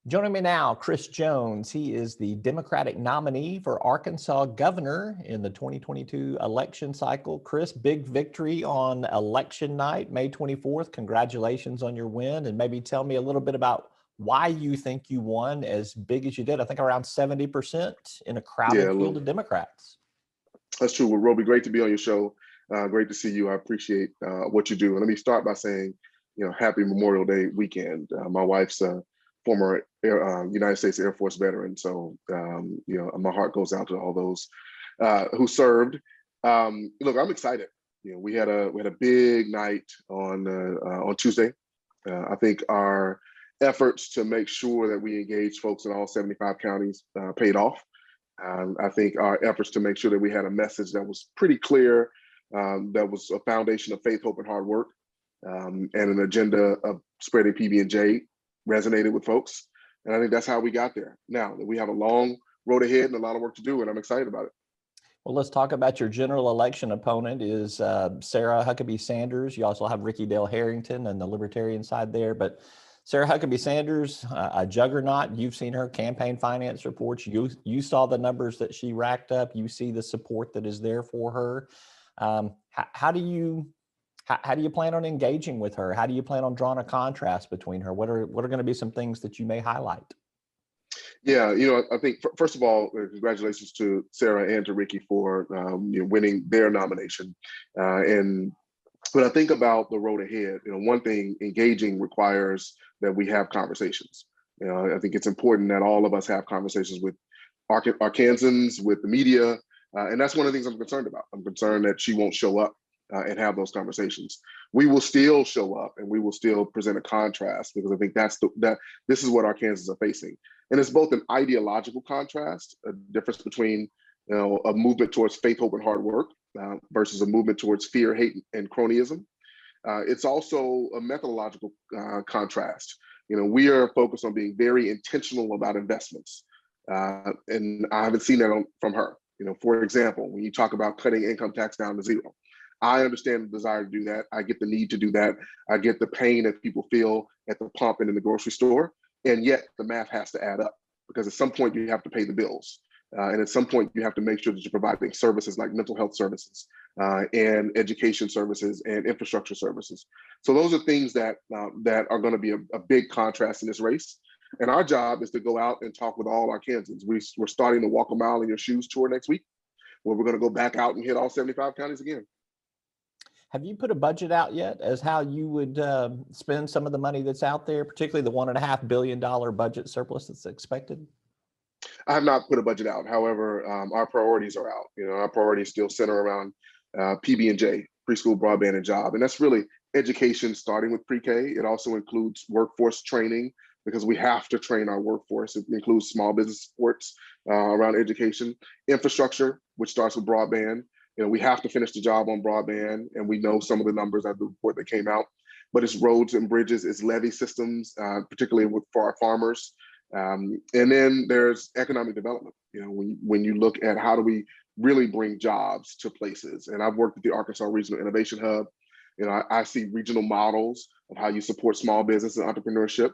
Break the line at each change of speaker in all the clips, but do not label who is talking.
Joining me now, Chris Jones. He is the Democratic nominee for Arkansas governor in the 2022 election cycle. Chris, big victory on election night, May 24th. Congratulations on your win. And maybe tell me a little bit about why you think you won as big as you did. I think around 70% in a crowded field of Democrats.
That's true. Well, Roby, great to be on your show. Great to see you. I appreciate what you do. And let me start by saying, happy Memorial Day weekend. My wife's former United States Air Force veteran. So, my heart goes out to all those who served. Look, I'm excited. We had a big night on Tuesday. I think our efforts to make sure that we engage folks in all 75 counties paid off. I think our efforts to make sure that we had a message that was pretty clear, that was a foundation of faith, hope, and hard work, and an agenda of spreading PB&J resonated with folks. And I think that's how we got there. Now, we have a long road ahead and a lot of work to do, and I'm excited about it.
Well, let's talk about your general election opponent is Sarah Huckabee Sanders. You also have Ricky Dale Harrington and the Libertarian side there, but Sarah Huckabee Sanders, a juggernaut. You've seen her campaign finance reports. You saw the numbers that she racked up. You see the support that is there for her. How do you plan on engaging with her? How do you plan on drawing a contrast between her? What are going to be some things that you may highlight?
Yeah, I think first of all, congratulations to Sarah and to Ricky for winning their nomination. And when I think about the road ahead, one thing, engaging requires that we have conversations. I think it's important that all of us have conversations with Arkansans, with the media, and that's one of the things I'm concerned about. I'm concerned that she won't show up and have those conversations. We will still show up and we will still present a contrast, because I think this is what Arkansans are facing. And it's both an ideological contrast, a difference between a movement towards faith, hope, and hard work versus a movement towards fear, hate, and cronyism. It's also a methodological contrast. We are focused on being very intentional about investments. And I haven't seen that from her. For example, when you talk about cutting income tax down to zero, I understand the desire to do that. I get the need to do that. I get the pain that people feel at the pump and in the grocery store. And yet the math has to add up, because at some point you have to pay the bills. And at some point you have to make sure that you're providing services like mental health services and education services and infrastructure services. So those are things that are going to be a big contrast in this race. And our job is to go out and talk with all Arkansans. We're starting the Walk a Mile in Your Shoes tour next week, where we're going to go back out and hit all 75 counties again.
Have you put a budget out yet as how you would spend some of the money that's out there, particularly the $1.5 billion budget surplus that's expected?
I have not put a budget out. However, our priorities are out. Our priorities still center around PB&J, preschool, broadband, and job. And that's really education starting with pre-K. It also includes workforce training, because we have to train our workforce. It includes small business supports around education, infrastructure, which starts with broadband. We have to finish the job on broadband, and we know some of the numbers of the report that came out, but it's roads and bridges, it's levee systems, particularly for our farmers. And then there's economic development. When you look at how do we really bring jobs to places, and I've worked at the Arkansas Regional Innovation Hub. I see regional models of how you support small business and entrepreneurship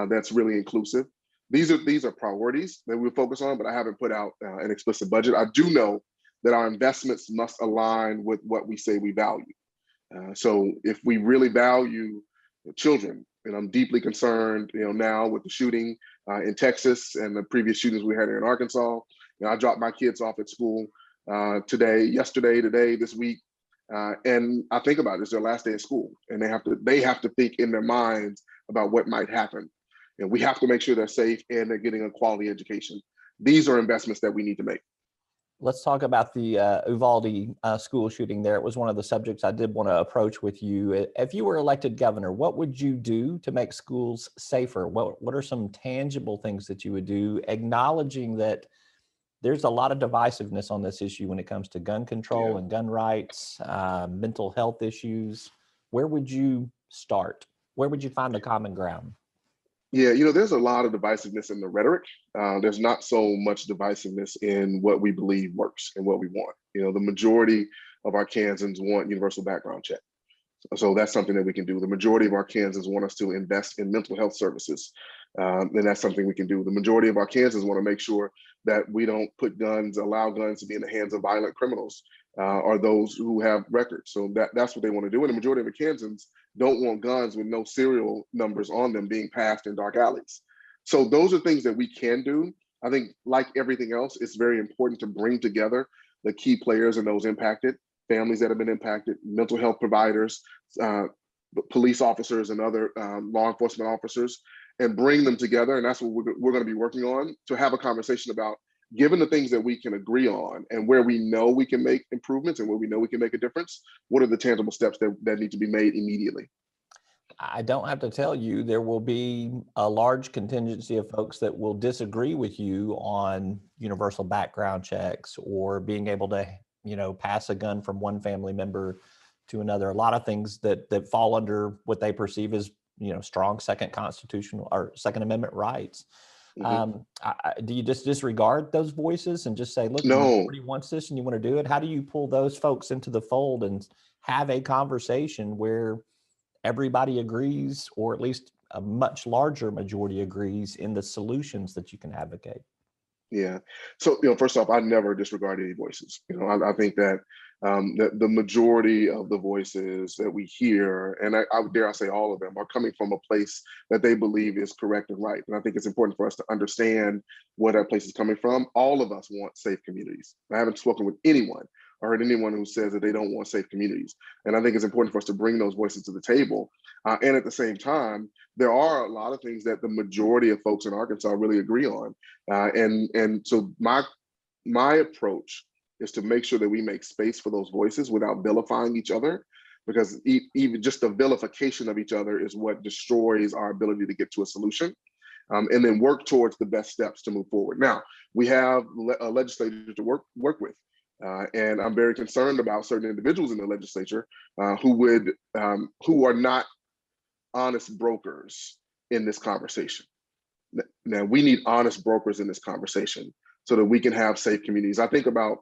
that's really inclusive. These are priorities that we focus on, but I haven't put out an explicit budget. I do know that our investments must align with what we say we value. So if we really value children, and I'm deeply concerned, now with the shooting in Texas and the previous shootings we had here in Arkansas. I dropped my kids off at school today, this week, and I think about it. It's their last day of school, and they have to think in their minds about what might happen. And we have to make sure they're safe and they're getting a quality education. These are investments that we need to make.
Let's talk about the Uvalde school shooting there. It was one of the subjects I did want to approach with you. If you were elected governor, what would you do to make schools safer? What are some tangible things that you would do, acknowledging that there's a lot of divisiveness on this issue when it comes to gun control and gun rights, mental health issues? Where would you start? Where would you find the common ground?
Yeah, there's a lot of divisiveness in the rhetoric. There's not so much divisiveness in what we believe works and what we want. The majority of Arkansans want universal background check. So that's something that we can do. The majority of Arkansans want us to invest in mental health services. then that's something we can do. The majority of our Kansans want to make sure that we don't allow guns to be in the hands of violent criminals or those who have records. So that's what they want to do. And the majority of the Kansans don't want guns with no serial numbers on them being passed in dark alleys. So those are things that we can do. I think, like everything else, it's very important to bring together the key players and those impacted, families that have been impacted, mental health providers, police officers and other law enforcement officers, and bring them together. And that's what we're going to be working on, to have a conversation about, given the things that we can agree on and where we know we can make improvements and where we know we can make a difference, what are the tangible steps that need to be made immediately?
I don't have to tell you, there will be a large contingency of folks that will disagree with you on universal background checks or being able to, pass a gun from one family member to another. A lot of things that fall under what they perceive as, strong second constitutional or Second Amendment rights.
Mm-hmm.
Do you just disregard those voices and just say, look, the
No.
majority wants this and you want to do it? How do you pull those folks into the fold and have a conversation where everybody agrees, or at least a much larger majority agrees in the solutions that you can advocate?
Yeah. So, first off, I never disregard any voices. I think that the majority of the voices that we hear, and I would dare I say all of them, are coming from a place that they believe is correct and right. And I think it's important for us to understand where that place is coming from. All of us want safe communities. I haven't spoken with anyone or heard anyone who says that they don't want safe communities. And I think it's important for us to bring those voices to the table. And at the same time, there are a lot of things that the majority of folks in Arkansas really agree on. And so my approach is to make sure that we make space for those voices without vilifying each other, because even just the vilification of each other is what destroys our ability to get to a solution, and then work towards the best steps to move forward. Now, we have a legislature to work with, and I'm very concerned about certain individuals in the legislature who are not honest brokers in this conversation. Now, we need honest brokers in this conversation so that we can have safe communities. I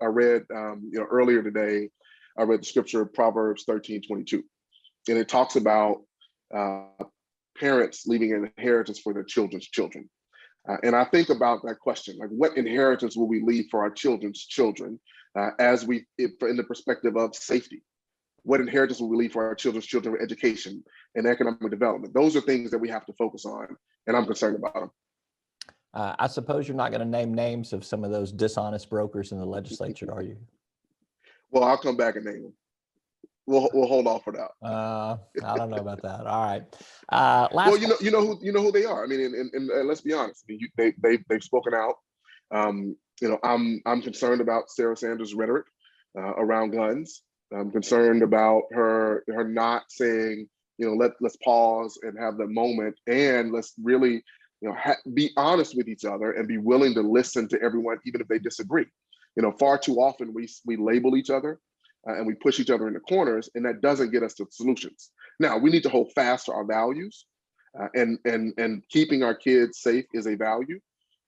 read earlier today, I read the scripture Proverbs 13:22, and it talks about parents leaving an inheritance for their children's children. And I think about that question, like, what inheritance will we leave for our children's children in the perspective of safety? What inheritance will we leave for our children's children with education and economic development? Those are things that we have to focus on, and I'm concerned about them.
I suppose you're not going to name names of some of those dishonest brokers in the legislature, are you?
Well, I'll come back and name them. We'll hold off for that.
I don't know about that. All right.
Well, you know who they are. I mean, and let's be honest. I mean, they've spoken out. I'm concerned about Sarah Sanders' rhetoric around guns. I'm concerned about her not saying, let's pause and have the moment, and let's really, be honest with each other and be willing to listen to everyone, even if they disagree. Far too often we label each other and we push each other into corners, and that doesn't get us to solutions. Now, we need to hold fast to our values, and keeping our kids safe is a value.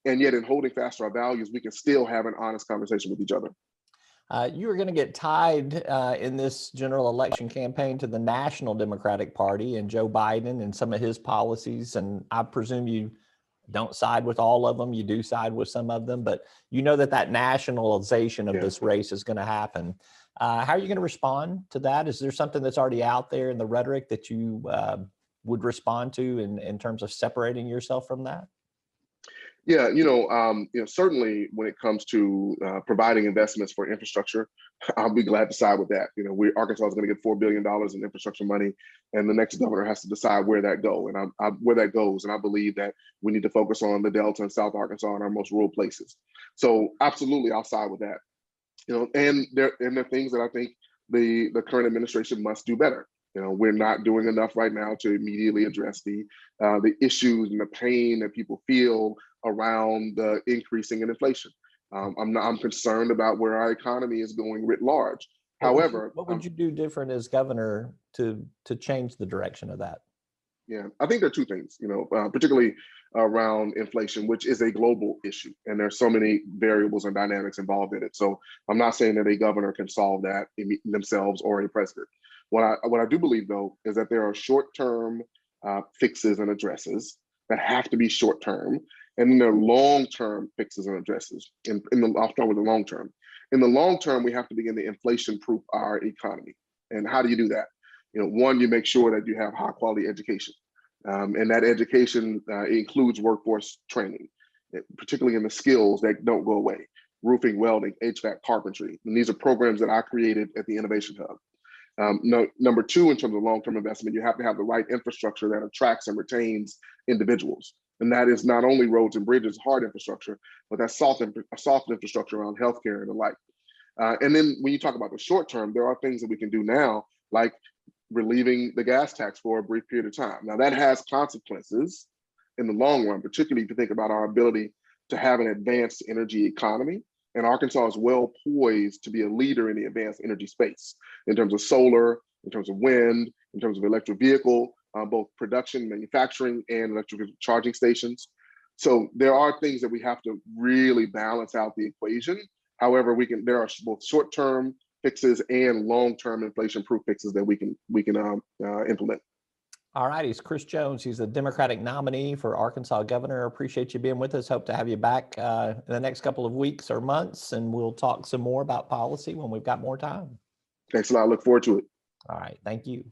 And yet, in holding fast to our values, we can still have an honest conversation with each other.
You are going to get tied in this general election campaign to the National Democratic Party and Joe Biden and some of his policies. And I presume you don't side with all of them. You do side with some of them, but that nationalization of this race is going to happen. How are you going to respond to that? Is there something that's already out there in the rhetoric that you would respond to in terms of separating yourself from that?
Yeah, certainly when it comes to providing investments for infrastructure, I'll be glad to side with that. Arkansas is going to get $4 billion in infrastructure money, and the next governor has to decide where that goes. And I believe that we need to focus on the Delta and South Arkansas and our most rural places. So absolutely, I'll side with that. And there are things that I think the current administration must do better. We're not doing enough right now to immediately address the issues and the pain that people feel around the increasing in inflation. I'm concerned about where our economy is going writ large. However,
what would you do different as governor to change the direction of that?
Yeah, I think there are two things, particularly around inflation, which is a global issue, and there's so many variables and dynamics involved in it. So I'm not saying that a governor can solve that themselves or a president. What I do believe, though, is that there are short-term fixes and addresses, that have to be short term, and then there are long-term fixes and addresses. I'll start with the long term. In the long term, we have to begin to inflation-proof our economy. And how do you do that? One, you make sure that you have high-quality education, and that education includes workforce training, particularly in the skills that don't go away: roofing, welding, HVAC, carpentry. And these are programs that I created at the Innovation Hub. Number two, in terms of long-term investment, you have to have the right infrastructure that attracts and retains individuals. And that is not only roads and bridges, hard infrastructure, but that's soft infrastructure around healthcare and the like. And then when you talk about the short term, there are things that we can do now, like relieving the gas tax for a brief period of time. Now that has consequences in the long run, particularly if you think about our ability to have an advanced energy economy. And Arkansas is well poised to be a leader in the advanced energy space in terms of solar, in terms of wind, in terms of electric vehicle, both production, manufacturing, and electric charging stations. So there are things that we have to really balance out the equation. However, there are both short-term fixes and long-term inflation-proof fixes that we can implement.
All right, he's Chris Jones. He's the Democratic nominee for Arkansas governor. Appreciate you being with us. Hope to have you back in the next couple of weeks or months, and we'll talk some more about policy when we've got more time.
Thanks a lot. I look forward to it.
All right, thank you.